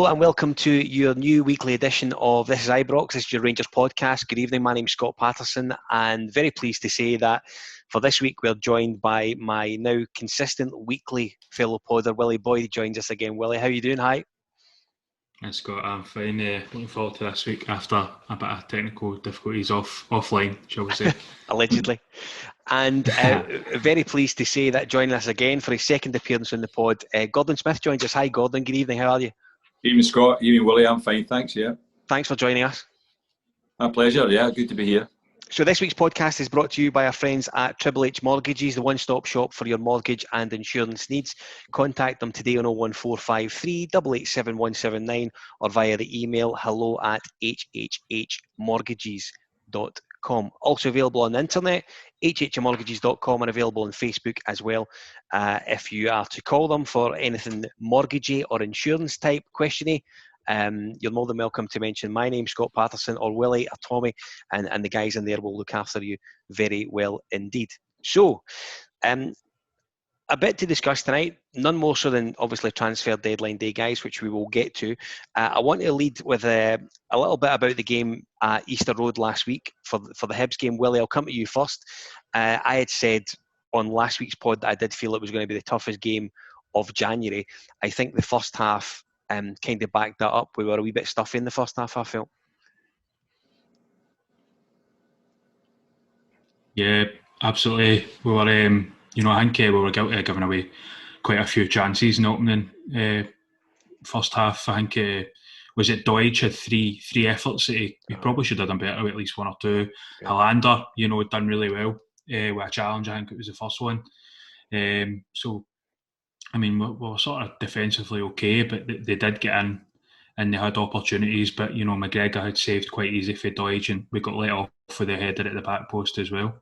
and welcome to your new weekly edition of This is Ibrox. This is your Rangers podcast. Good evening, my name's Scott Paterson, and very pleased to say that for this week we're joined by my now consistent weekly fellow podder, Wullie Boyd, joins us again. Wullie, how are you doing? Hi. Hi Scott, I'm fine. Looking forward to this week after a bit of technical difficulties offline, shall we say. Allegedly. And very pleased to say that joining us again for his second appearance on the pod, Gordon Smith joins us. Hi Gordon, good evening, how are you? Evening Scott, evening Wullie, I'm fine, thanks, yeah. Thanks for joining us. My pleasure, yeah, good to be here. So this week's podcast is brought to you by our friends at Triple H Mortgages, the one-stop shop for your mortgage and insurance needs. Contact them today on 01453 887 179 or via the email hello@hhhmortgages.com. Also available on the internet, hhmortgages.com, and available on Facebook as well. If you are to call them for anything mortgagey or insurance type questiony, you're more than welcome to mention my name, Scott Paterson, or Wullie or Tommy, and the guys in there will look after you very well indeed. So, a bit to discuss tonight, none more so than obviously transfer deadline day, guys, which we will get to. I want to lead with a little bit about the game at Easter Road last week for the Hibs game. Wullie, I'll come to you first. I had said on last week's pod that I did feel it was going to be the toughest game of January. I think the first half kind of backed that up. We were a wee bit stuffy in the first half, I felt. Yeah, absolutely. We were, I think we were guilty of giving away quite a few chances in the opening first half. I think, was it Deutsch had three efforts that he probably should have done better with at least one or two. Yeah. Hollander, had done really well with a challenge. I think it was the first one. So, I mean, we were sort of defensively okay, but they did get in and they had opportunities. But, McGregor had saved quite easy for Deutsch and we got let off for the header at the back post as well.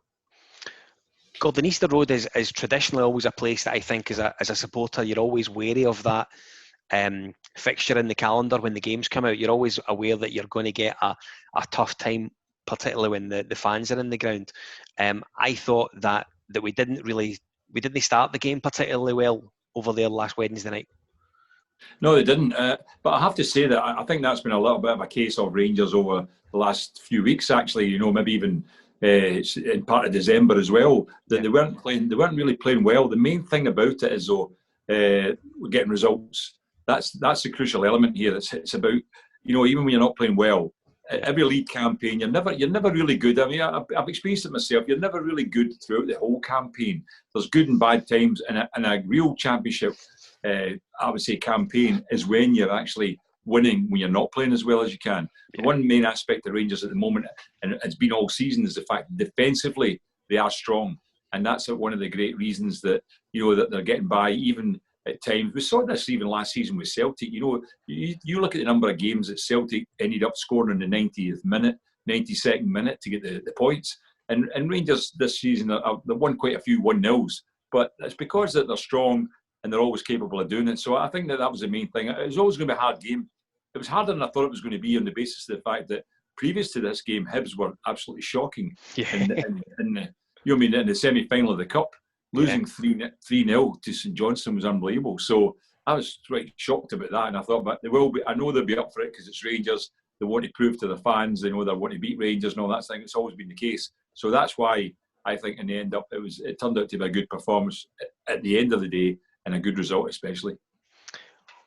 Gordon, Easter Road is traditionally always a place that I think as a supporter, you're always wary of that fixture in the calendar when the games come out. You're always aware that you're going to get a tough time, particularly when the fans are in the ground. I thought that we didn't start the game particularly well over there last Wednesday night. No, they didn't. But I have to say that I think that's been a little bit of a case of Rangers over the last few weeks, actually. Maybe even in part of December as well. That they weren't really playing well. The main thing about it is though we're getting results. That's the crucial element here. It's about even when you're not playing well. Every league campaign, you're never really good. I mean, I've experienced it myself. You're never really good throughout the whole campaign. There's good and bad times, and a real championship, I would say, campaign is when you're actually winning when you're not playing as well as you can. Yeah. The one main aspect of Rangers at the moment, and it's been all season, is the fact that defensively they are strong, and that's one of the great reasons that that they're getting by even. At times, we saw this even last season with Celtic. You look at the number of games that Celtic ended up scoring in the 90th minute, 92nd minute to get the points. And Rangers this season, they won quite a few 1-0s, but it's because that they're strong and they're always capable of doing it. So I think that was the main thing. It was always going to be a hard game. It was harder than I thought it was going to be on the basis of the fact that previous to this game, Hibs were absolutely shocking. Yeah. In the semi-final of the Cup. Losing 3-0 to St Johnstone was unbelievable. So I was quite shocked about that, and I thought, but I know they'll be up for it because it's Rangers. They want to prove to the fans, they know they want to beat Rangers and all that thing. It's always been the case. So that's why I think in the end it turned out to be a good performance at the end of the day and a good result especially.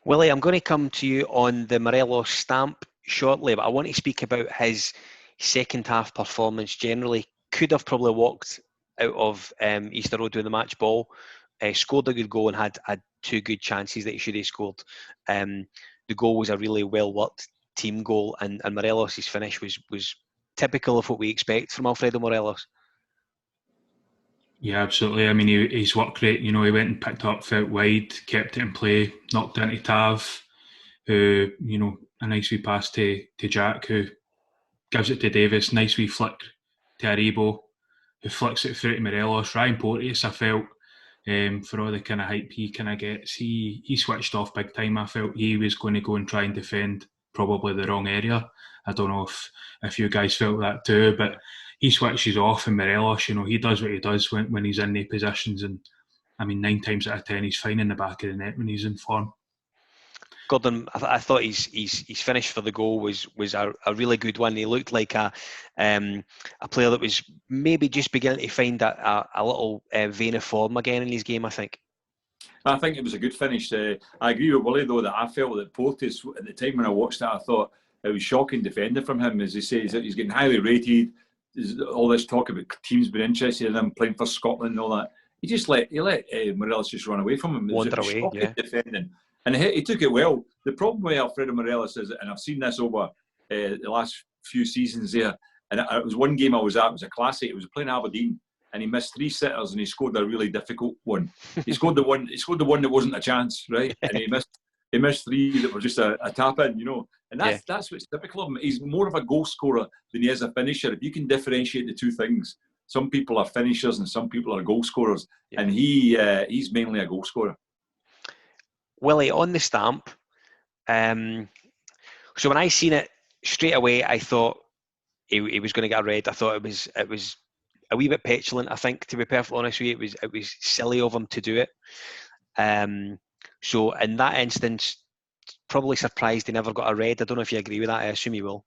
Wullie, I'm going to come to you on the Morelos stamp shortly, but I want to speak about his second half performance generally. Could have probably walked out of Easter Road with the match ball, scored a good goal and had two good chances that he should have scored. The goal was a really well-worked team goal, and Morelos' finish was typical of what we expect from Alfredo Morelos. Yeah, absolutely. I mean, he's worked great. He went and picked up, felt wide, kept it in play, knocked into Tav, who, a nice wee pass to Jack, who gives it to Davis, nice wee flick to Aribo, who flicks it through to Morelos. Ryan Porteous, I felt, for all the kind of hype he kind of gets, he switched off big time. I felt he was going to go and try and defend probably the wrong area. I don't know if you guys felt that too, but he switches off, and Morelos, he does what he does when he's in the positions, and I mean 9 times out of 10 he's fine in the back of the net when he's in form. Gordon, I thought his finish for the goal was a really good one. He looked like a player that was maybe just beginning to find a little vein of form again in his game, I think. I think it was a good finish. I agree with Wullie, though, that I felt that Portis, at the time when I watched it, I thought it was shocking defending from him. As he says, he's getting highly rated. There's all this talk about teams being interested in him playing for Scotland and all that. He let Morelos just run away from him. It was shocking defending. And he took it well. The problem with Alfredo Morelos is, and I've seen this over the last few seasons there, and it was one game I was at, it was a classic, it was playing Aberdeen, and he missed 3 sitters and he scored a really difficult one. He scored the one that wasn't a chance, right? And he missed 3 that were just a tap in, And that's what's typical of him. He's more of a goal scorer than he is a finisher. If you can differentiate the two things, some people are finishers and some people are goal scorers, and he's mainly a goal scorer. Wullie, on the stamp, so when I seen it straight away, I thought he was going to get a red. I thought it was a wee bit petulant, I think, to be perfectly honest with you. It was silly of him to do it. So in that instance, probably surprised he never got a red. I don't know if you agree with that. I assume you will.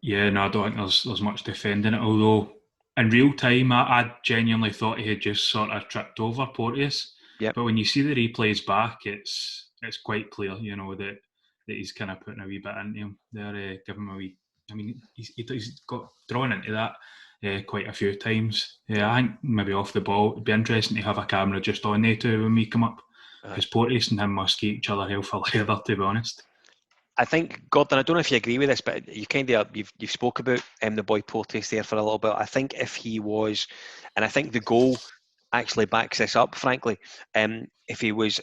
Yeah, no, I don't think there's much defending it. Although in real time, I genuinely thought he had just sort of tripped over Porteous. Yep. But when you see the replays back, it's quite clear, that he's kind of putting a wee bit into him. They're giving him a wee. I mean, he's got drawn into that quite a few times. Yeah, I think maybe off the ball, it'd be interesting to have a camera just on there too when we come up, because Porteous and him must keep each other hell for leather, to be honest. I think, Gordon, I don't know if you agree with this, but you kind of you've spoke about the boy Porteous there for a little bit. I think if he was, and I think the goal actually backs this up, frankly, if he was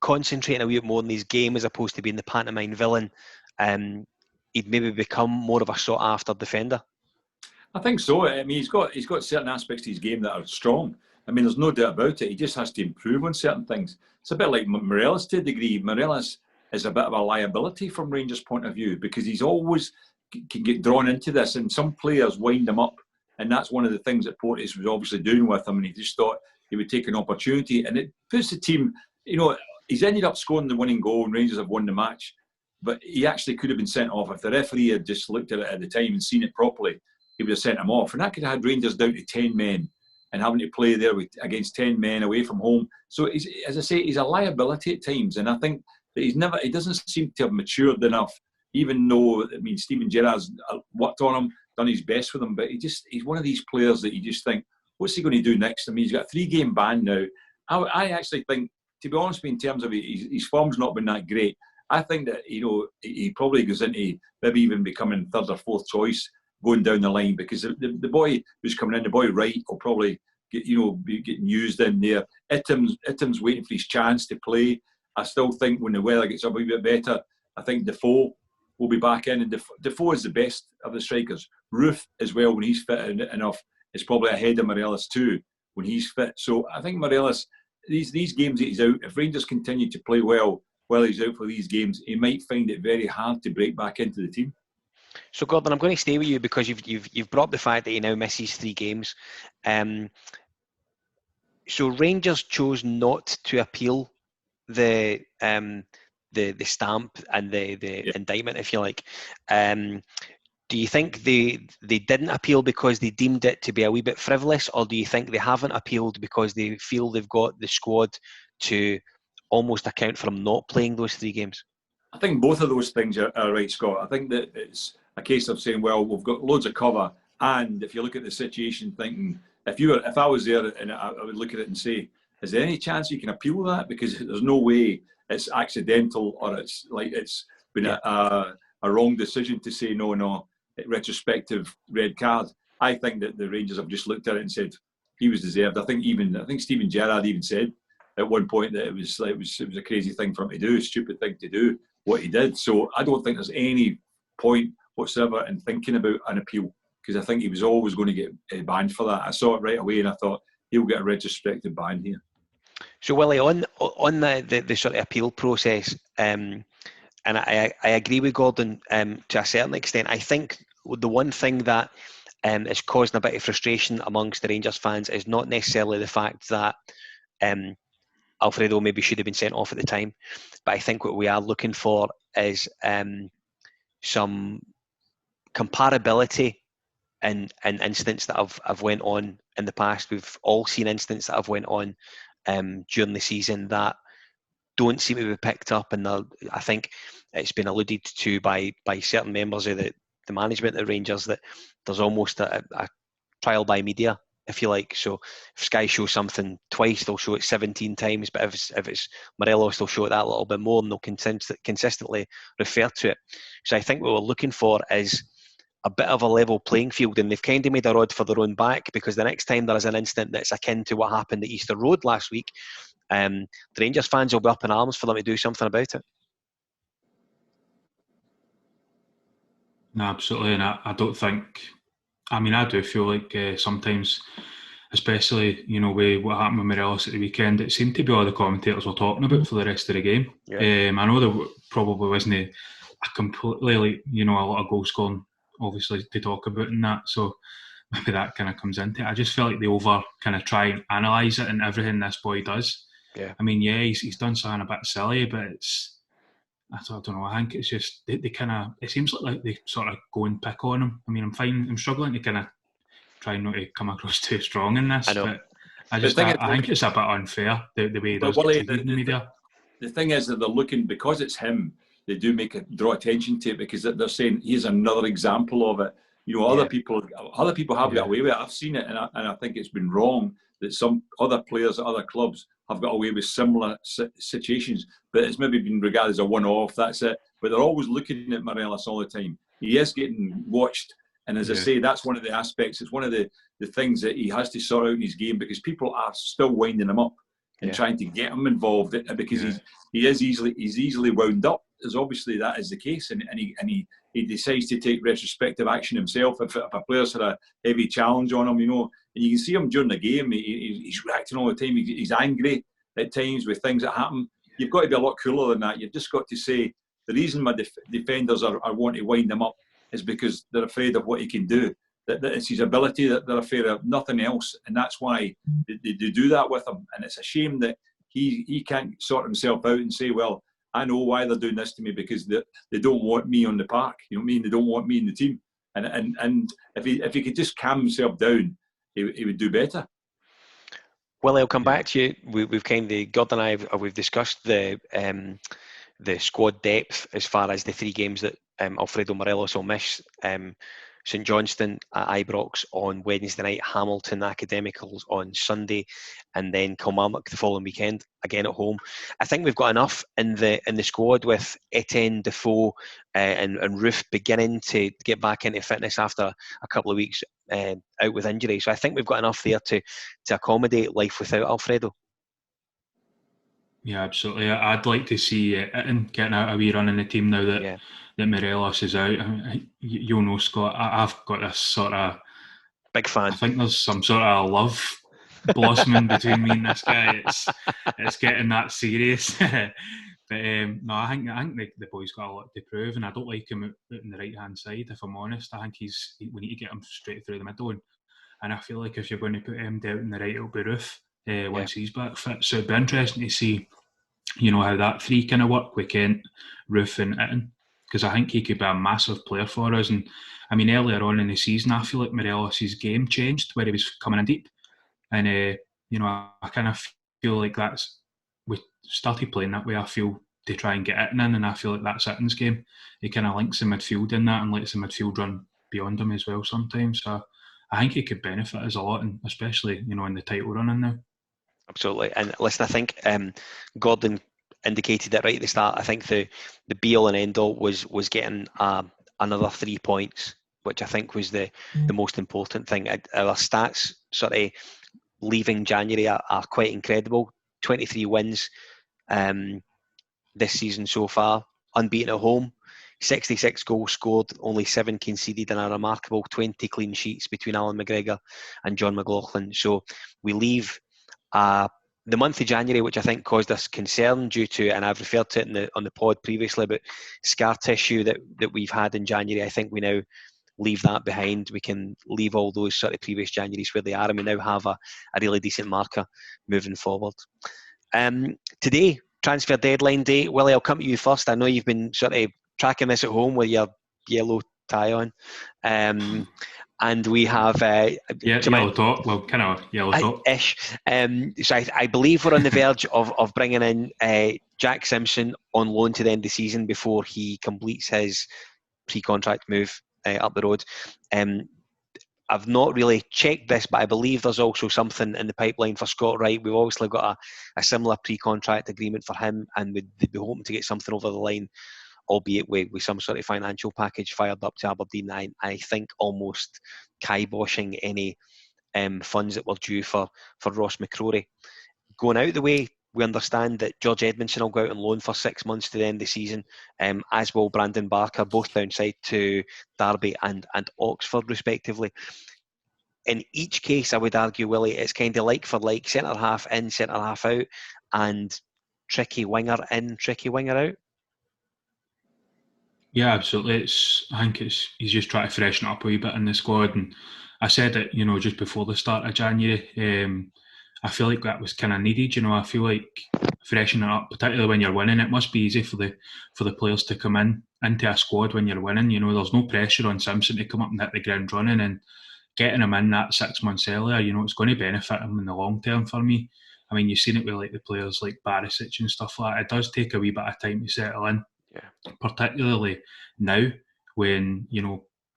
concentrating a wee bit more on his game as opposed to being the pantomime villain, he'd maybe become more of a sought-after defender. I think so. I mean, he's got certain aspects to his game that are strong. I mean, there's no doubt about it. He just has to improve on certain things. It's a bit like Morelos to a degree. Morelos is a bit of a liability from Rangers' point of view because he's always can get drawn into this, and some players wind him up. And that's one of the things that Porteous was obviously doing with him, and he just thought he would take an opportunity. And it puts the team, he's ended up scoring the winning goal and Rangers have won the match. But he actually could have been sent off. If the referee had just looked at it at the time and seen it properly, he would have sent him off. And that could have had Rangers down to 10 men and having to play there against 10 men away from home. So, as I say, he's a liability at times. And I think that he doesn't seem to have matured enough, even though, I mean, Steven Gerrard's worked on him, done his best with him, but he's one of these players that you just think, what's he going to do next? I mean, he's got a 3-game ban now. I actually think, to be honest with you, in terms of his form's not been that great. I think that, he probably goes into maybe even becoming 3rd or 4th choice going down the line, because the boy who's coming in, the boy Wright, will probably be getting used in there. Ittam's waiting for his chance to play. I still think when the weather gets a wee bit better, I think Defoe will be back in, and Defoe is the best of the strikers. Roof as well, when he's fit enough, is probably ahead of Morelos too when he's fit. So I think Morelos, these games that he's out, if Rangers continue to play well while he's out for these games, he might find it very hard to break back into the team. So Gordon, I'm going to stay with you because you've brought up the fact that he now misses 3 games. So Rangers chose not to appeal the stamp and the indictment, if you like. Do you think they didn't appeal because they deemed it to be a wee bit frivolous, or do you think they haven't appealed because they feel they've got the squad to almost account for him not playing those 3 games? I think both of those things are right, Scott. I think that it's a case of saying, well, we've got loads of cover, and if you look at the situation, thinking, if I was there, and I would look at it and say, is there any chance you can appeal that? Because there's no way it's accidental, or it's like it's been a wrong decision to say no, retrospective red card. I think that the Rangers have just looked at it and said he was deserved. I think Steven Gerrard even said at one point that it was a crazy thing for him to do, a stupid thing to do what he did. So I don't think there's any point whatsoever in thinking about an appeal, because I think he was always going to get banned for that. I saw it right away and I thought he'll get a retrospective ban here. So Wullie, on the sort of appeal process, and I agree with Gordon to a certain extent. I think the one thing that is causing a bit of frustration amongst the Rangers fans is not necessarily the fact that Alfredo maybe should have been sent off at the time. But I think what we are looking for is some comparability in incidents that have went on in the past. We've all seen incidents that have went on during the season that don't seem to be picked up, and I think it's been alluded to by certain members of the management of the Rangers that there's almost a trial by media, if you like. So if Sky show something twice, they'll show it 17 times, but if it's Morelos, they'll show it that little bit more, and they'll consistently refer to it. So I think what we're looking for is a bit of a level playing field, and they've kind of made a rod for their own back, because the next time there is an incident that's akin to what happened at Easter Road last week, the Rangers fans will be up in arms for them to do something about it. No, absolutely, and I don't think. I mean, I do feel like sometimes, especially with what happened with Morelos at the weekend, it seemed to be all the commentators were talking about for the rest of the game. Yeah. I know there probably wasn't a completely, a lot of goal scoring, obviously, to talk about in that. So maybe that kind of comes into it. I just feel like they over kind of try and analyse it and everything this boy does. Yeah. I mean, he's done something a bit silly, but I don't know. I think it's just they kind of. It seems like they sort of go and pick on him. I mean, I'm struggling to kind of try not to come across too strong in this, but I think it's a bit unfair the way he does it in the media. The thing is that they're looking, because it's him, they do draw attention to it, because they're saying here's another example of it. Other people have got away with it. I've seen it, and I think it's been wrong that some other players at other clubs have got away with similar situations, but it's maybe been regarded as a one-off, that's it. But they're always looking at Morelos all the time. He is getting watched, and as I say, that's one of the aspects, it's one of the things that he has to sort out in his game, because people are still winding him up and trying to get him involved, because he's easily wound up, as obviously that is the case, and he decides to take retrospective action himself if a player's had a heavy challenge on him, and you can see him during the game, he's reacting all the time, he's angry at times with things that happen. You've got to be a lot cooler than that. You've just got to say, the reason my defenders are want to wind him up is because they're afraid of what he can do. That it's his ability that they're afraid of, nothing else, and that's why they do that with him. And it's a shame that he can't sort himself out and say, well, I know why they're doing this to me, because they don't want me on the park. You know what I mean? They don't want me in the team. And if he could just calm himself down, he would do better. Well, I'll come back to you. We've kind of, Gordon and I, we've discussed the squad depth as far as the 3 games that Alfredo Morelos will miss. St Johnstone at Ibrox on Wednesday night, Hamilton Academicals on Sunday, and then Kilmarnock the following weekend, again at home. I think we've got enough in the squad with Etienne, Defoe and Roof beginning to get back into fitness after a couple of weeks out with injury. So I think we've got enough there to accommodate life without Alfredo. Yeah, absolutely. I'd like to see Itten getting out a wee run in the team now that Morelos is out. I mean, you'll know, Scott, I've got this sort of... Big fan. I think there's some sort of love blossoming between me and this guy. It's getting that serious. But no, I think the boy's got a lot to prove, and I don't like him out on the right-hand side, if I'm honest. I think we need to get him straight through the middle, and I feel like if you're going to put him down on the right, it'll be Roof once he's back fit. So it'd be interesting to see, how that 3 kind of work with Kent, Roof and Itten, because I think he could be a massive player for us. And I mean, earlier on in the season, I feel like Morelos' game changed where he was coming in deep, and I kind of feel like we started playing that way. I feel to try and get Itten in, and I feel like that's Itten's game. He kind of links the midfield in that and lets the midfield run beyond him as well sometimes. So I think he could benefit us a lot, and especially in the title running now. Absolutely. And listen, I think Gordon indicated it right at the start. I think the be-all and end-all was getting another 3 points, which I think was the most important thing. Our stats sort of leaving January are quite incredible. 23 wins this season so far, unbeaten at home, 66 goals scored, only 7 conceded, and a remarkable 20 clean sheets between Alan McGregor and John McLaughlin. So we leave the month of January, which I think caused us concern due to, and I've referred to it on the pod previously, about scar tissue that we've had in January. I think we now leave that behind. We can leave all those sort of previous Januaries where they are, and we now have a really decent marker moving forward. Today, transfer deadline day. Willie, I'll come to you first. I know you've been sort of tracking this at home with your yellow tie on. And we have... yellow top. Well, kind of yellow top. Ish. So I believe we're on the verge of bringing in Jack Simpson on loan to the end of the season before he completes his pre-contract move up the road. I've not really checked this, but I believe there's also something in the pipeline for Scott Wright. We've obviously got a similar pre-contract agreement for him, and we'd be hoping to get something over the line, albeit with some sort of financial package fired up to Aberdeen. I think almost kiboshing any funds that were due for Ross McCrory. Going out of the way, we understand that George Edmondson will go out on loan for 6 months to the end of the season, as will Brandon Barker, both downside to Derby and Oxford, respectively. In each case, I would argue, Willie, it's kind of like for like, centre-half in, centre-half out, and tricky winger in, tricky winger out. Yeah, absolutely. I think he's just trying to freshen up a wee bit in the squad, and I said it, just before the start of January. I feel like that was kind of needed. I feel like freshening up, particularly when you're winning, it must be easy for the players to come into a squad when you're winning. There's no pressure on Simpson to come up and hit the ground running, and getting him in that 6 months earlier, it's going to benefit him in the long term for me. I mean, you've seen it with like the players like Barisic and stuff like that. It does take a wee bit of time to settle in, particularly now when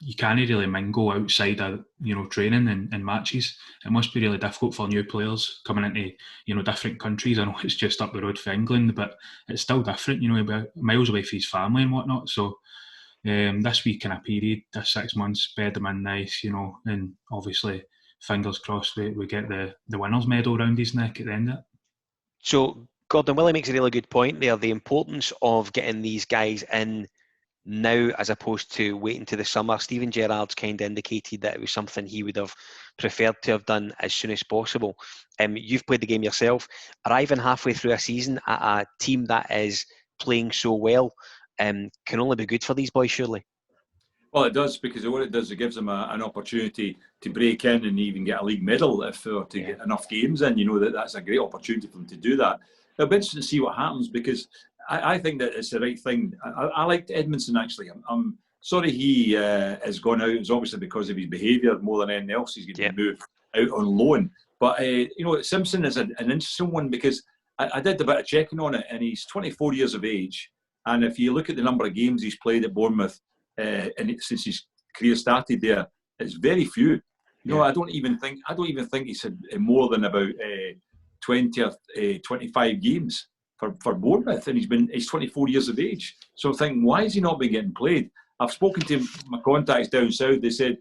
you can't really mingle outside of training and matches. It must be really difficult for new players coming into different countries. I know it's just up the road for England, but it's still different. Miles away from his family and whatnot. So this wee kind of period, this 6 months, bed them in nice, and obviously fingers crossed we get the winners' medal around his neck at the end of it. So Gordon, Willie makes a really good point there. The importance of getting these guys in now as opposed to waiting to the summer. Stephen Gerrard's kind of indicated that it was something he would have preferred to have done as soon as possible. You've played the game yourself. Arriving halfway through a season at a team that is playing so well can only be good for these boys, surely. Well, it does, because what it does, it gives them an opportunity to break in and even get a league medal if they were to get enough games in. That's a great opportunity for them to do that. It'll be interesting to see what happens, because I think that it's the right thing. I liked Edmondson, actually. I'm sorry he has gone out. It's obviously because of his behaviour more than anything else. He's going to be moved out on loan. But, Simpson is an interesting one, because I did a bit of checking on it, and he's 24 years of age. And if you look at the number of games he's played at Bournemouth since his career started there, it's very few. I don't even think he's had more than about 20 or 25 games for Bournemouth, and he's 24 years of age. So I'm thinking, why has he not been getting played? I've spoken to my contacts down south. They said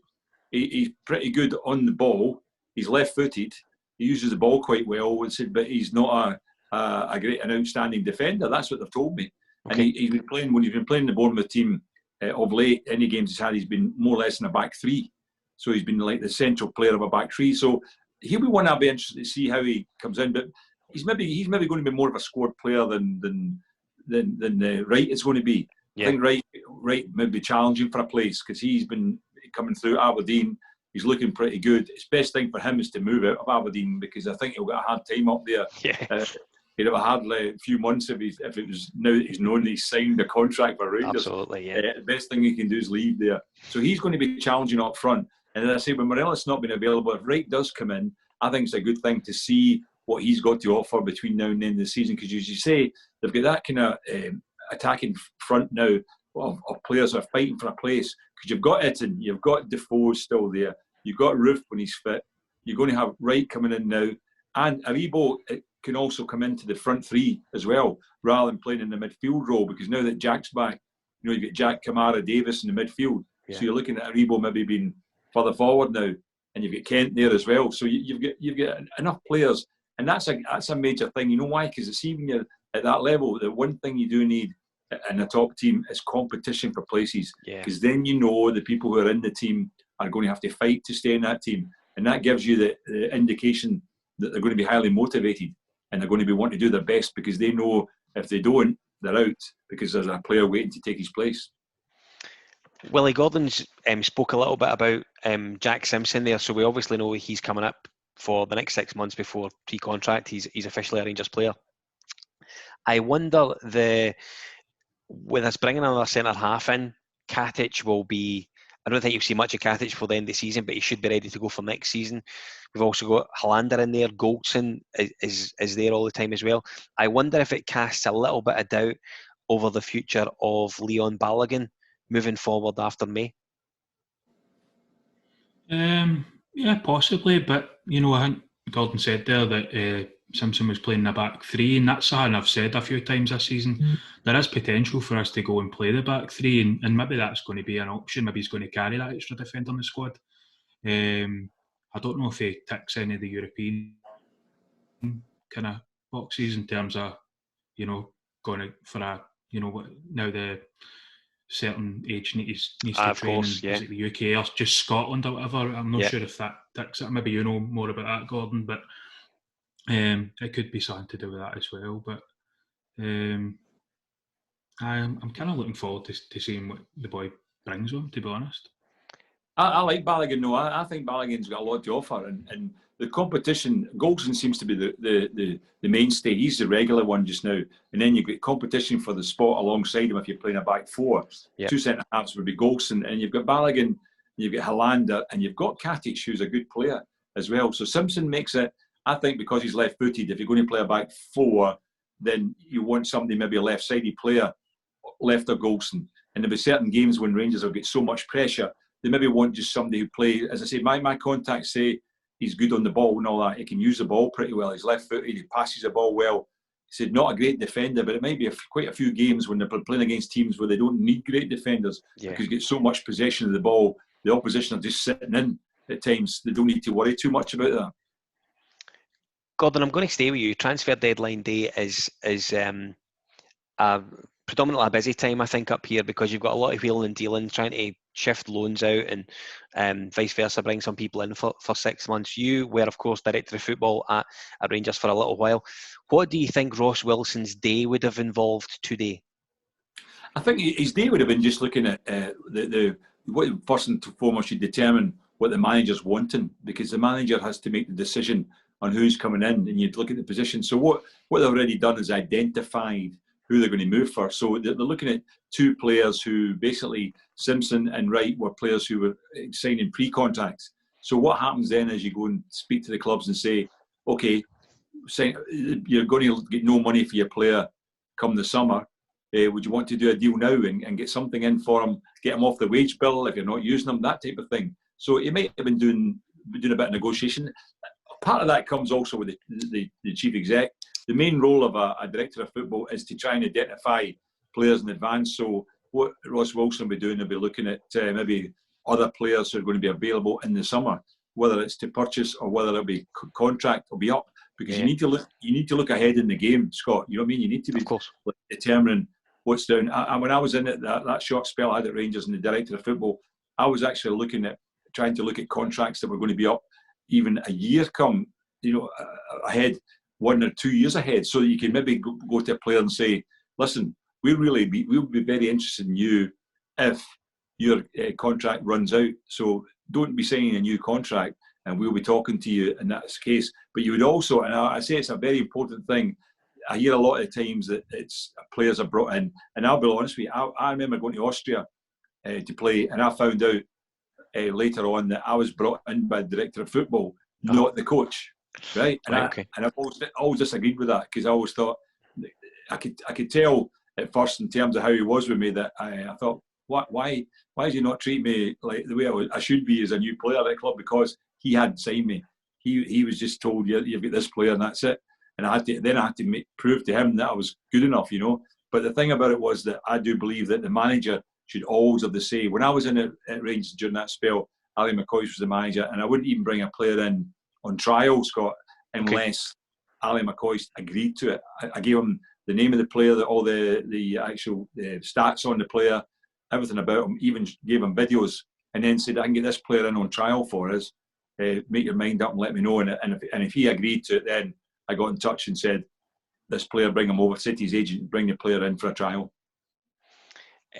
he's pretty good on the ball. He's left-footed. He uses the ball quite well, but he's not a great and outstanding defender. That's what they've told me. Okay. And he's been playing, when he's been playing the Bournemouth team of late, any games he's had, he's been more or less in a back three. So he's been like the central player of a back three. So he'll be one I'll be interested to see how he comes in. But he's maybe going to be more of a squad player than Wright is going to be. I think Wright may be challenging for a place, because he's been coming through Aberdeen. He's looking pretty good. His best thing for him is to move out of Aberdeen, because I think he'll get a hard time up there. He'd have a hard few months if it was now that he's known that he's signed a contract for Rangers. Absolutely, yeah. The best thing he can do is leave there. So he's going to be challenging up front. And as I say, when Morelos not been available, if Wright does come in, I think it's a good thing to see what he's got to offer between now and the end of the season. Because as you say, they've got that kind of attacking front now of players who are fighting for a place. Because you've got Itten, you've got Defoe still there, you've got Roof when he's fit, you're going to have Wright coming in now, and Aribo can also come into the front three as well, rather than playing in the midfield role, because now that Jack's back, you've got Jack, Kamara, Davis in the midfield. So you're looking at Aribo maybe being further forward now, and you've got Kent there as well. So you've got enough players, and that's a major thing. You know why? Because it's even you're at that level, the one thing you do need in a top team is competition for places, because then the people who are in the team are going to have to fight to stay in that team, and that gives you the indication that they're going to be highly motivated, and they're going to be wanting to do their best, because they know if they don't, they're out, because there's a player waiting to take his place. Willie, Gordon's spoke a little bit about Jack Simpson there, so we obviously know he's coming up for the next 6 months before pre-contract. He's officially a Rangers player. I wonder with us bringing another centre half in, Katic will be. I don't think you'll see much of Katic for the end of the season, but he should be ready to go for next season. We've also got Hollander in there. Goldson is there all the time as well. I wonder if it casts a little bit of doubt over the future of Leon Balogun moving forward after May. Yeah, possibly, but I think Gordon said there that Simpson was playing the back three, and that's something I've said a few times this season. There is potential for us to go and play the back three, and maybe that's going to be an option. Maybe he's going to carry that extra defender in the squad. I don't know if he ticks any of the European kind of boxes in terms of going for a now the certain age needs to train in is it the UK or just Scotland or whatever. I'm not sure if that ticks it. Maybe you know more about that, Gordon, but it could be something to do with that as well. But I'm kind of looking forward to seeing what the boy brings on, to be honest. I like Balogun, though. I think Balogun's got a lot to offer, and the competition. Goldson seems to be the mainstay. He's the regular one just now, and then you get competition for the spot alongside him if you're playing a back four. Yep. Two centre halves would be Goldson, and you've got Balogun, you've got Hollander, and you've got Katic, who's a good player as well. So Simpson makes it. I think because he's left-footed, if you're going to play a back four, then you want somebody maybe a left-sided player, left of Goldson, and there'll be certain games when Rangers will get so much pressure. They maybe want just somebody who play, as I say, my contacts say he's good on the ball and all that. He can use the ball pretty well. He's left-footed. He passes the ball well. He said not a great defender, but it might be quite a few games when they're playing against teams where they don't need great defenders because you get so much possession of the ball. The opposition are just sitting in at times. They don't need to worry too much about that. Gordon, I'm going to stay with you. Transfer deadline day is predominantly a busy time, I think, up here because you've got a lot of wheeling and dealing, trying to shift loans out and vice versa, bring some people in for 6 months. You were, of course, director of football at Rangers for a little while. What do you think Ross Wilson's day would have involved today? I think his day would have been just looking at what first and foremost you determine what the manager's wanting, because the manager has to make the decision on who's coming in, and you'd look at the position. So what they've already done is identified who they're going to move for. So they're looking at two players who basically, Simpson and Wright, were players who were signing pre-contracts. So what happens then is you go and speak to the clubs and say, okay, you're going to get no money for your player come the summer. Would you want to do a deal now and get something in for them, get them off the wage bill if you're not using them, that type of thing. So he might have been doing a bit of negotiation. Part of that comes also with the chief exec. The main role of a director of football is to try and identify players in advance. So what Ross Wilson will be doing, he'll be looking at maybe other players who are going to be available in the summer, whether it's to purchase or whether it'll be contract will be up. Because you need to look ahead in the game, Scott. You know what I mean? You need to be determining what's down. When I was in it, that short spell I had at Rangers and the director of football, I was actually trying to look at contracts that were going to be up even a year ahead, 1 or 2 years ahead, so you can maybe go to a player and say, listen, we'll be very interested in you if your contract runs out. So don't be signing a new contract, and we'll be talking to you in that case. But you would also, and I say it's a very important thing, I hear a lot of times that it's players are brought in, and I'll be honest with you, I remember going to Austria to play, and I found out later on that I was brought in by the director of football, not the coach, right? And I've always disagreed with that, because I always thought I could tell at first in terms of how he was with me that I thought, why does he not treat me like the way I should be as a new player at the club? Because he hadn't signed me. He was just told, you've got this player and that's it. And I had to prove to him that I was good enough, But the thing about it was that I do believe that the manager should always have the say. When I was in at Rangers during that spell, Ali McCoy was the manager, and I wouldn't even bring a player in on trial, Scott, unless Ali McCoy agreed to it. I gave him the name of the player, all the actual stats on the player, everything about him, even gave him videos, and then said, I can get this player in on trial for us. Make your mind up and let me know. And if he agreed to it, then I got in touch and said, this player, bring him over, City's agent, bring the player in for a trial.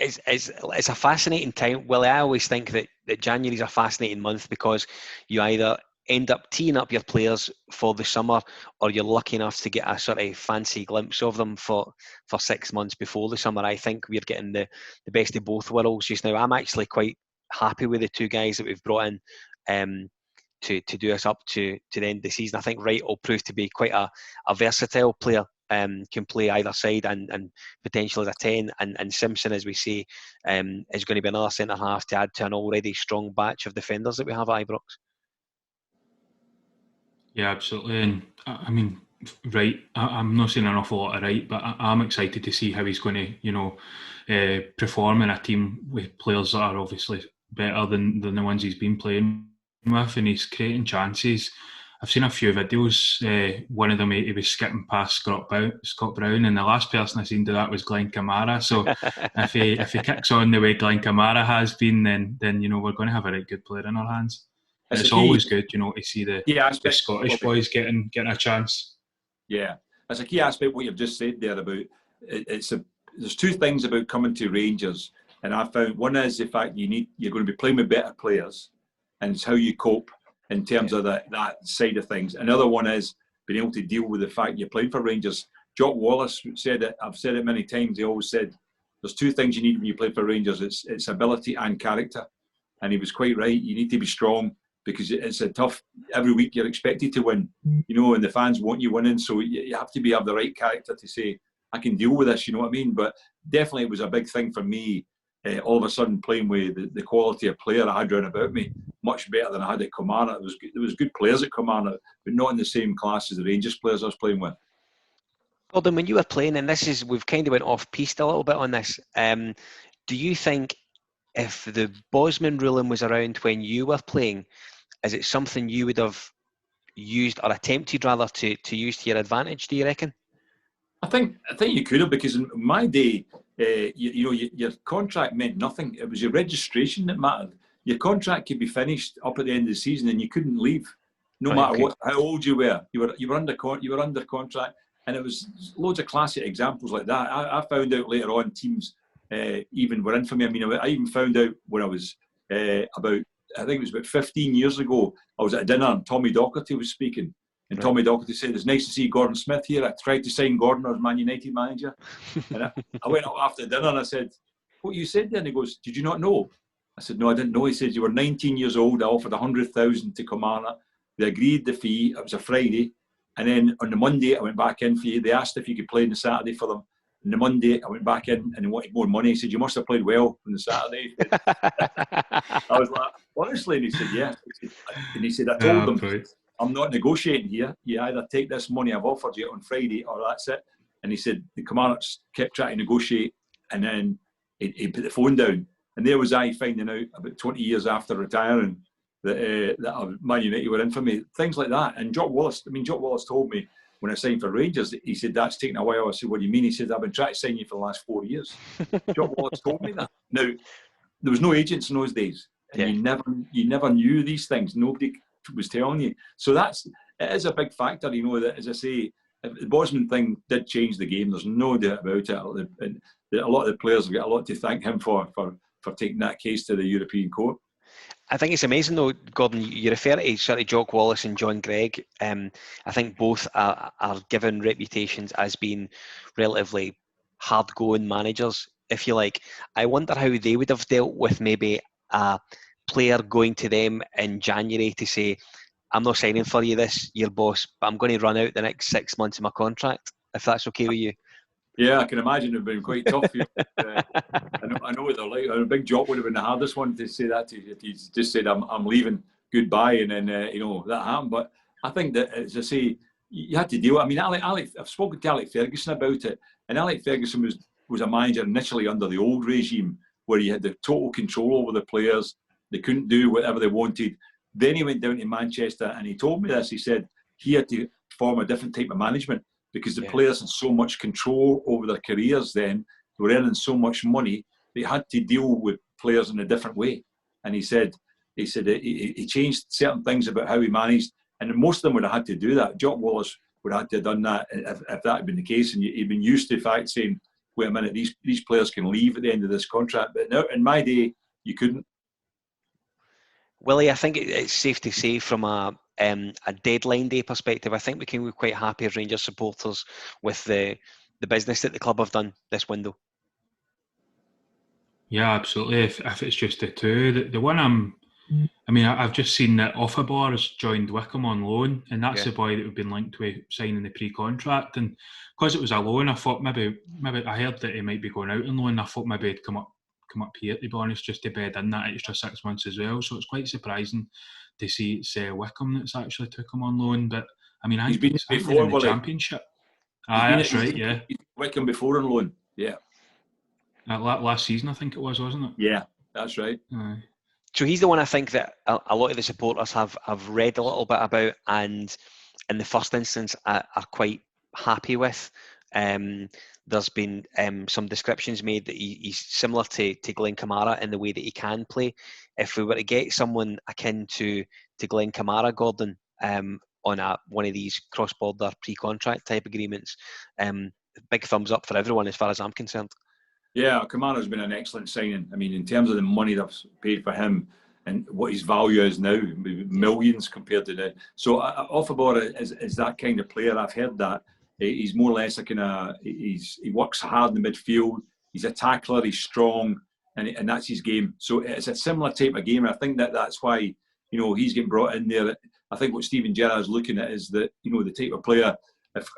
It's a fascinating time. Well, I always think that January is a fascinating month because you either end up teeing up your players for the summer, or you're lucky enough to get a sort of fancy glimpse of them for 6 months before the summer. I think we're getting the best of both worlds just now. I'm actually quite happy with the two guys that we've brought in to do us up to the end of the season. I think Wright will prove to be quite a versatile player. Can play either side and potentially as a 10, and Simpson, as we say, is going to be another centre half to add to an already strong batch of defenders that we have at Ibrox. Yeah, absolutely. And I mean, Wright, I'm not saying an awful lot of Wright, but I'm excited to see how he's going to, perform in a team with players that are obviously better than the ones he's been playing with, and he's creating chances. I've seen a few videos. One of them, he was skipping past Scott Brown, and the last person I seen do that was Glenn Kamara. So if he kicks on the way Glenn Kamara has been, then we're going to have a right good player in our hands. And it's always good, to see the Scottish boys getting a chance. Yeah, that's a key aspect. What you've just said there about there's two things about coming to Rangers, and I found one is the fact you're going to be playing with better players, and it's how you cope in terms of that side of things. Another one is being able to deal with the fact you're playing for Rangers. Jock Wallace said it. I've said it many times. He always said there's two things you need when you play for Rangers. It's ability and character, and he was quite right. You need to be strong, because it's a tough, every week you're expected to win, and the fans want you winning, so you have to have the right character to say, I can deal with this, you know what I mean? But definitely it was a big thing for me, all of a sudden playing with the quality of player I had round about me, much better than I had at Kilmarnock. There was good players at Kilmarnock, but not in the same class as the Rangers players I was playing with. Gordon, when you were playing, and we've kind of went off-piste a little bit on this, do you think if the Bosman ruling was around when you were playing, is it something you would have used, or attempted rather, to use to your advantage, do you reckon? I think you could have, because in my day, your contract meant nothing. It was your registration that mattered. Your contract could be finished up at the end of the season, and you couldn't leave, no matter how old you were. You were under contract, and it was loads of classic examples like that. I found out later on teams even were in for me. I mean, I even found out when I was I think it was about 15 years ago, I was at a dinner and Tommy Docherty was speaking. And Tommy Docherty said, "It's nice to see Gordon Smith here. I tried to sign Gordon as Man United manager." And I went up after dinner and I said, "What you said then?" He goes, "Did you not know?" I said, "No, I didn't know." He said, "You were 19 years old. I offered 100,000 to Kilmarnock. They agreed the fee. It was a Friday. And then on the Monday, I went back in for you. They asked if you could play on the Saturday for them. And the Monday, I went back in and they wanted more money." He said, "You must have played well on the Saturday." I was like, "Honestly?" And he said, "Yeah." And he said, "I told them, right. I'm not negotiating here. You either take this money I've offered you on Friday, or that's it." And he said the Kilmarnocks kept trying to negotiate, and then he put the phone down. And there was I finding out about 20 years after retiring that Man United were in for me. Things like that. And Jock Wallace told me when I signed for Rangers, he said, "That's taken a while." I said, "What do you mean?" He said, "I've been trying to sign you for the last 4 years." Jock Wallace told me that. Now, there was no agents in those days, and you never knew these things. Nobody was telling you. So it is a big factor, that, as I say, the Bosman thing did change the game. There's no doubt about it. And a lot of the players have got a lot to thank him for taking that case to the European court. I think it's amazing, though, Gordon, you refer to sort of Jock Wallace and John Gregg. I think both are given reputations as being relatively hard-going managers, if you like. I wonder how they would have dealt with maybe a player going to them in January to say, "I'm not signing for you this year, boss, but I'm going to run out the next 6 months of my contract," if that's okay with you. Yeah, I can imagine it would have been quite tough. I know what they're like. A big job would have been the hardest one to say that to you. If you just said, I'm leaving, goodbye, and then, that happened. But I think that, as I say, you had to deal with it. I mean, I've spoken to Alec Ferguson about it, and Alec Ferguson was a manager initially under the old regime, where he had the total control over the players. They couldn't do whatever they wanted. Then he went down to Manchester, and he told me this. He said he had to form a different type of management, because the players had so much control over their careers then. They were earning so much money, they had to deal with players in a different way. And he said he changed certain things about how he managed, and most of them would have had to do that. Jock Wallace would have had to have done that if that had been the case, and he'd been used to the fact saying, "Wait a minute, these players can leave at the end of this contract." But now, in my day, you couldn't. Wullie, I think it's safe to say from a a deadline day perspective, I think we can be quite happy as Rangers supporters with the business that the club have done this window. Yeah, absolutely. If it's just the two, the one I've just seen that Offabar has joined Wickham on loan, and that's the boy that we've been linked with signing the pre-contract. And because it was a loan, I thought maybe I heard that he might be going out on loan. I thought maybe he'd come up here, to be honest, just to bed in that extra 6 months as well. So it's quite surprising to see it's Wickham that's actually took him on loan. But I mean, he's been before in the Championship. That's right. Yeah, Wickham before on loan. Yeah. Last season, I think it was, wasn't it? Yeah, that's right. So he's the one I think that a lot of the supporters have read a little bit about, and in the first instance are quite happy with. There's been some descriptions made that he's similar to Glenn Kamara in the way that he can play. If we were to get someone akin to Glenn Kamara, Gordon, on one of these cross-border pre-contract type agreements, big thumbs up for everyone as far as I'm concerned. Yeah, Kamara's been an excellent signing. I mean, in terms of the money that's paid for him and what his value is now, millions compared to that. So Offabar is that kind of player. I've heard that. He's more or less he works hard in the midfield. He's a tackler. He's strong, and that's his game. So it's a similar type of game. I think that's why he's getting brought in there. I think what Steven Gerrard's looking at is that the type of player. If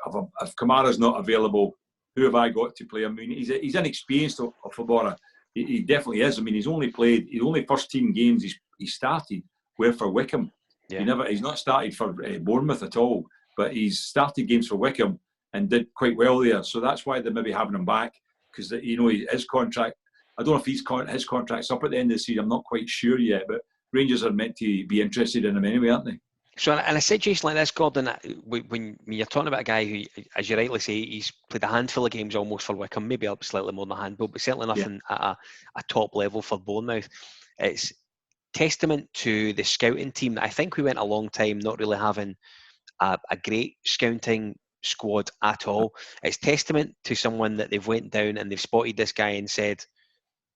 Kamara's not available, who have I got to play? I mean, he's inexperienced of Fabora. He definitely is. I mean, he's only first team games he started were for Wickham. Yeah. He's not started for Bournemouth at all, but he's started games for Wickham and did quite well there. So that's why they're maybe having him back, because his contract. I don't know if his contract's up at the end of the season. I'm not quite sure yet, but Rangers are meant to be interested in him anyway, aren't they? So in a situation like this, Gordon, when you're talking about a guy who, as you rightly say, he's played a handful of games almost for Wickham, maybe slightly more than a handful, but certainly nothing at a top level for Bournemouth. It's testament to the scouting team that I think we went a long time not really having a great scouting squad at all. It's testament to someone that they've went down and they've spotted this guy and said,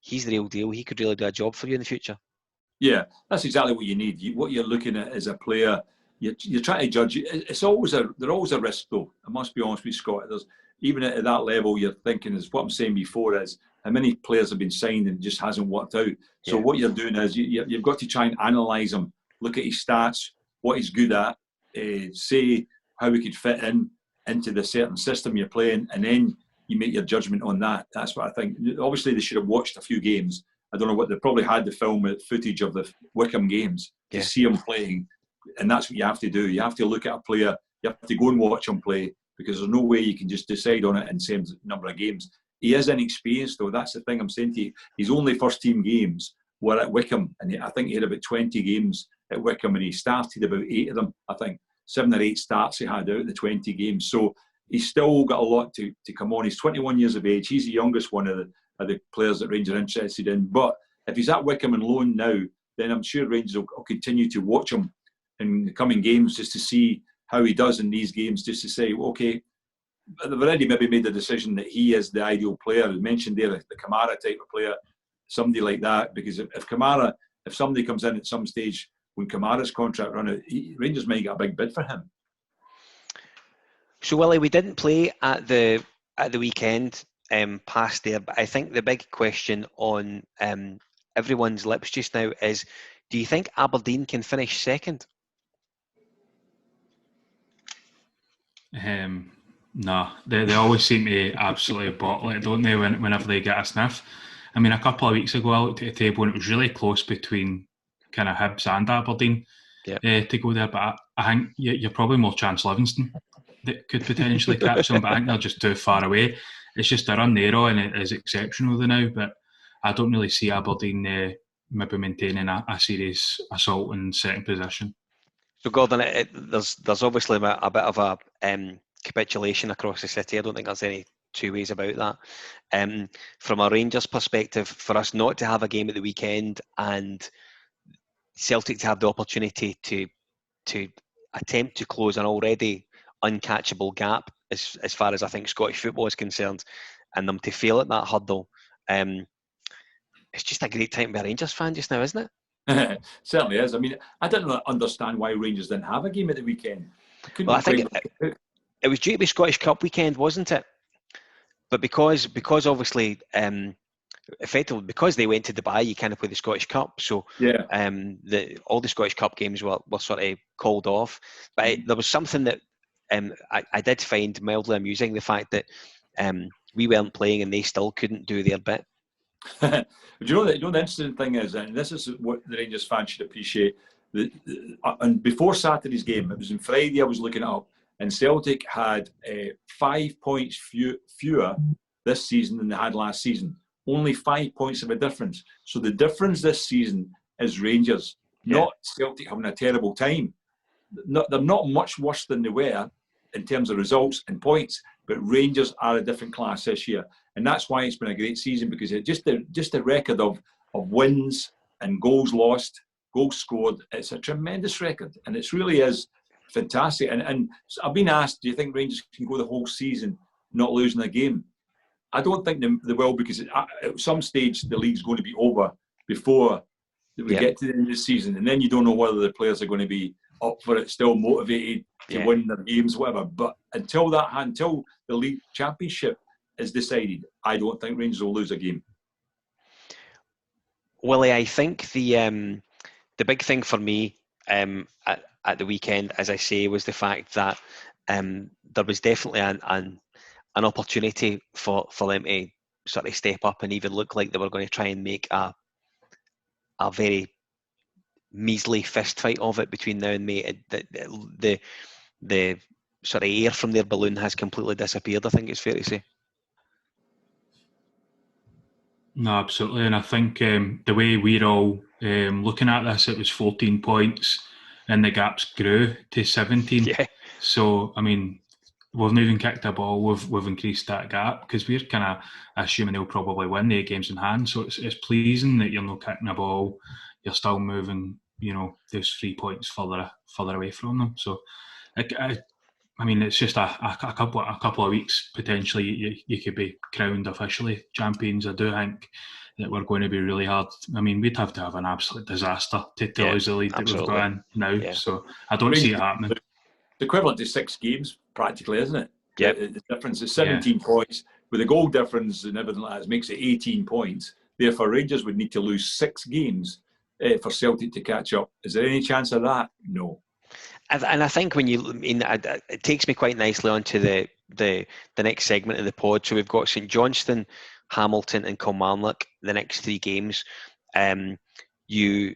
he's the real deal, he could really do a job for you in the future. Yeah, that's exactly what you need. What you're looking at as a player, you're trying to judge. They're always a risk, though. I must be honest with you, Scott. Even at that level, you're thinking, is what I'm saying before, is how many players have been signed and just hasn't worked out. So what you're doing is you've got to try and analyse him, look at his stats, what he's good at, say how he could fit into the certain system you're playing, and then you make your judgment on that. That's what I think. Obviously, they should have watched a few games. I don't know what they probably had the footage of the Wickham games to see him playing, and that's what you have to do. You have to look at a player. You have to go and watch him play, because there's no way you can just decide on it in the same number of games. He is inexperienced, though. That's the thing I'm saying to you. His only first team games were at Wickham, and I think he had about 20 games at Wickham, and he started about 8 of them. I think 7 or 8 starts he had out of the 20 games. So he's still got a lot to come on. He's 21 years of age. He's the youngest one of the players that Rangers are interested in. But if he's at Wickham and loan now, then I'm sure Rangers will continue to watch him in the coming games just to see how he does in these games, just to say, okay, they've already maybe made the decision that he is the ideal player. I mentioned there the Kamara type of player, somebody like that, because if somebody comes in at some stage when Kamara's contract run out, Rangers might get a big bid for him. So, Wullie, we didn't play at the weekend past there, but I think the big question on everyone's lips just now is, do you think Aberdeen can finish second? No, they always seem to absolutely bottle it, don't they, whenever they get a sniff. I mean, a couple of weeks ago I looked at the table and it was really close between kind of Hibs and Aberdeen to go there, but I think you're probably more chance Livingston that could potentially catch them, but I think they're just too far away. It's just a run there and it is exceptional now, but I don't really see Aberdeen maybe maintaining a serious assault in second position. So, Gordon, there's obviously a bit of a capitulation across the city. I don't think there's any two ways about that. From a Rangers perspective, for us not to have a game at the weekend and Celtic to have the opportunity to attempt to close an already uncatchable gap as far as I think Scottish football is concerned, and them to fail at that hurdle, it's just a great time to be a Rangers fan just now, isn't it? Certainly is. I mean, I didn't understand why Rangers didn't have a game at the weekend. Well, I think it was due to be Scottish Cup weekend, wasn't it? But because obviously, effectively, because they went to Dubai, you kind of play the Scottish Cup. So yeah, all the Scottish Cup games were sort of called off. But there was something that I did find mildly amusing, the fact that we weren't playing and they still couldn't do their bit. But the interesting thing is, and this is what the Rangers fans should appreciate, and before Saturday's game, it was on Friday, I was looking it up, and Celtic had 5 points fewer this season than they had last season. Only 5 points of a difference. So the difference this season is Rangers, not Celtic having a terrible time. They're not much worse than they were in terms of results and points, but Rangers are a different class this year. And that's why it's been a great season, because it just the record of wins and goals lost, goals scored, it's a tremendous record. And it really is fantastic. And I've been asked, do you think Rangers can go the whole season not losing a game? I don't think they will, because at some stage the league's going to be over before we get to the end of the season. And then you don't know whether the players are going to be up for it, still motivated to win their games, whatever. But until the league championship is decided, I don't think Rangers will lose a game. Wullie, I think the big thing for me at the weekend, as I say, was the fact that there was definitely an opportunity for them to sort of step up and even look like they were going to try and make a very measly fist fight of it between now and May. The sort of air from their balloon has completely disappeared, I think it's fair to say. No, absolutely. And I think the way we're all looking at this, it was 14 points and the gaps grew to 17. Yeah. So, I mean, we've not even kicked a ball. We've increased that gap, because we're kind of assuming they'll probably win the 8 games in hand. So it's pleasing that you're not kicking a ball. You're still moving, those 3 points further away from them. So, I mean, it's just a couple of weeks potentially. You could be crowned officially champions. I do think that we're going to be really hard. I mean, we'd have to have an absolute disaster to tell us the lead that we've got in now. Yeah. So I don't see it happening. The equivalent to 6 games, practically, isn't it? Yeah. The difference is 17 points. With the goal difference and everything like that, makes it 18 points. Therefore, Rangers would need to lose 6 games for Celtic to catch up. Is there any chance of that? No. And I think it takes me quite nicely onto the next segment of the pod. So we've got St Johnstone, Hamilton and Kilmarnock, the next 3 games. You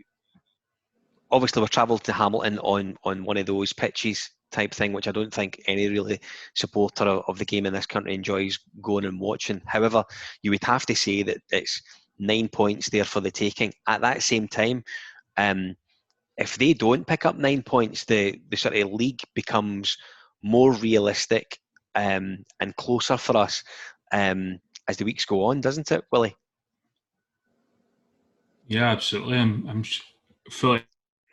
obviously were travelled to Hamilton on one of those pitches type thing, which I don't think any really supporter of the game in this country enjoys going and watching. However, you would have to say that it's 9 points there for the taking. At that same time, if they don't pick up 9 points, the sort of league becomes more realistic and closer for us as the weeks go on, doesn't it, Wullie? Yeah, absolutely. I'm full of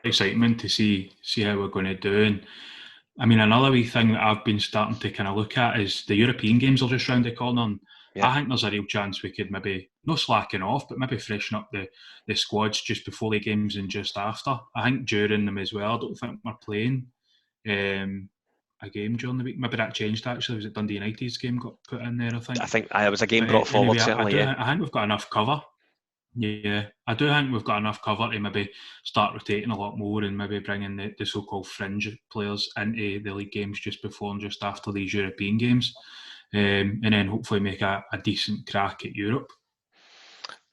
excitement to see how we're going to do. And I mean, another wee thing that I've been starting to kind of look at is the European games are just round the corner. And I think there's a real chance we could maybe, not slacking off, but maybe freshen up the squads just before the games and just after. I think during them as well. I don't think we're playing a game during the week. Maybe that changed actually. Was it Dundee United's game got put in there, I think? I think it was a game brought forward, certainly, I think we've got enough cover. Yeah, I do think we've got enough cover to maybe start rotating a lot more and maybe bringing the so-called fringe players into the league games just before and just after these European games, and then hopefully make a decent crack at Europe.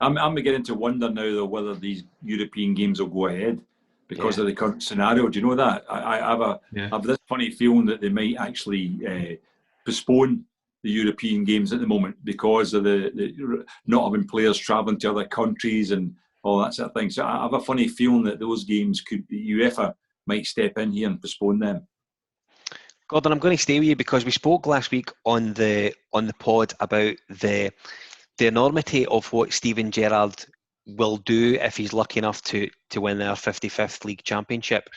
I'm beginning to wonder now, though, whether these European games will go ahead because of the current scenario. Do you know that? I have this funny feeling that they might actually postpone the European games at the moment because of the not having players travelling to other countries and all that sort of thing. So I have a funny feeling that those games UEFA might step in here and postpone them. Gordon, I'm going to stay with you because we spoke last week on the pod about the enormity of what Steven Gerrard will do if he's lucky enough to win their 55th league championship.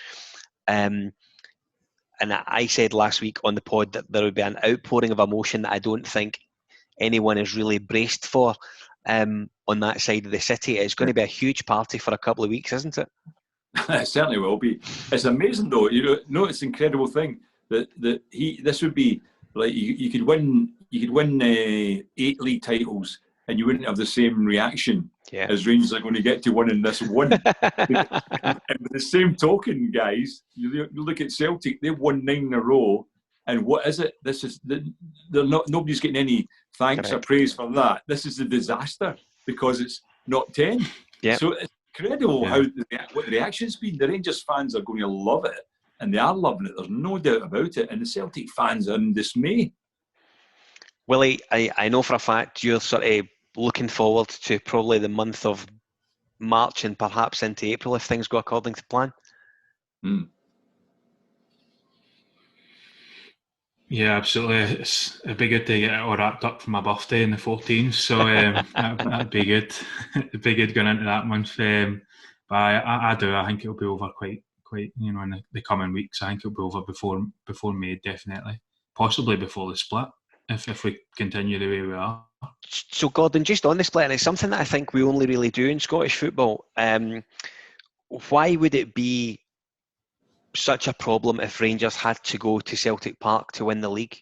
And I said last week on the pod that there would be an outpouring of emotion that I don't think anyone is really braced for. on that side of the city. It's going to be a huge party for a couple of weeks, isn't it? It certainly will be. It's amazing though. It's an incredible thing that this would be like you could win 8 league titles and you wouldn't have the same reaction as Rangers are going to get to winning this one. And with the same token, guys, you look at Celtic. They've won 9 in a row, and what is it? This is nobody's getting any thanks or praise for that. This is a disaster because it's not 10. Yeah. So it's incredible what the reaction's been. The Rangers fans are going to love it, and they are loving it. There's no doubt about it. And the Celtic fans are in dismay. Wullie, I know for a fact you're sort of looking forward to probably the month of March and perhaps into April if things go according to plan. Yeah, absolutely. It'd be good to get it all wrapped up for my birthday on the 14th, so that'd be good. It'd be good going into that month. But I think it'll be over quite in the coming weeks. I think it'll be over before May, definitely. Possibly before the split, if we continue the way we are. So Gordon, just on the split, and it's something that I think we only really do in Scottish football. Why would it be such a problem if Rangers had to go to Celtic Park to win the league?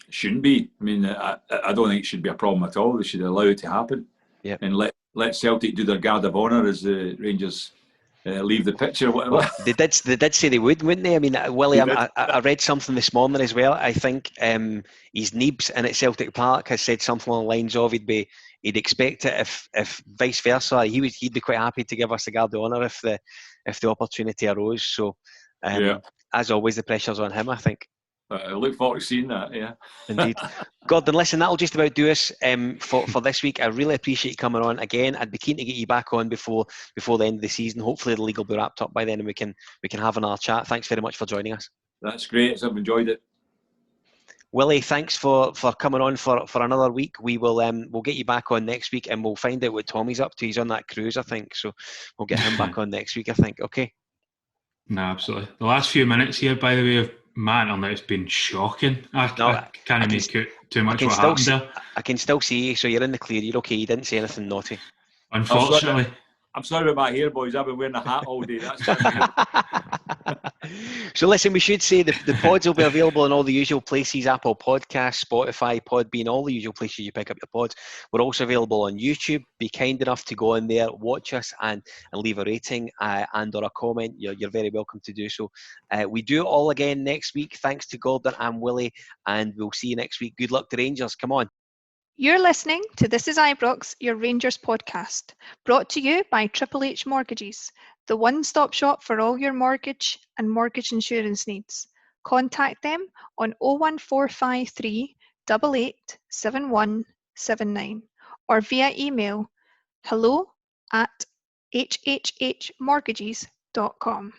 It shouldn't be. I mean, I don't think it should be a problem at all. They should allow it to happen. Yeah. And let Celtic do their guard of honour as the Rangers leave the pitch or whatever. Well, they did say they would, wouldn't they? I mean, Wullie, I read something this morning as well. I think his Neebs in at Celtic Park has said something along the lines of he'd expect it if vice versa. He'd be quite happy to give us the guard of honour if the opportunity arose. So, as always, the pressure's on him, I think. I look forward to seeing that, yeah. Indeed. Gordon, listen, that'll just about do us for this week. I really appreciate you coming on again. I'd be keen to get you back on before the end of the season. Hopefully the league will be wrapped up by then and we can have another chat. Thanks very much for joining us. That's great. I've enjoyed it. Wullie, thanks for coming on for another week. We'll get you back on next week and we'll find out what Tommy's up to. He's on that cruise, I think. So we'll get him back on next week, I think. Okay. No, absolutely. The last few minutes here, by the way, of Man, it's been shocking. I can't make out too much what happened there. I can still see you, so you're in the clear. You're okay. You didn't say anything naughty. Unfortunately. I'm sorry about my hair, boys. I've been wearing a hat all day. That's So listen, we should say the pods will be available in all the usual places: Apple Podcasts, Spotify, Podbean, all the usual places you pick up your pods. We're also available on YouTube. Be kind enough to go in there, watch us, and leave a rating and or a comment. You're very welcome to do so. We do it all again next week. Thanks to Gordon and Wullie, and we'll see you next week. Good luck to Rangers. Come on. You're listening to This is Ibrox, your Rangers podcast, brought to you by Triple H Mortgages, the one-stop shop for all your mortgage and mortgage insurance needs. Contact them on 01453 887179 or via email hello@hhhmortgages.com.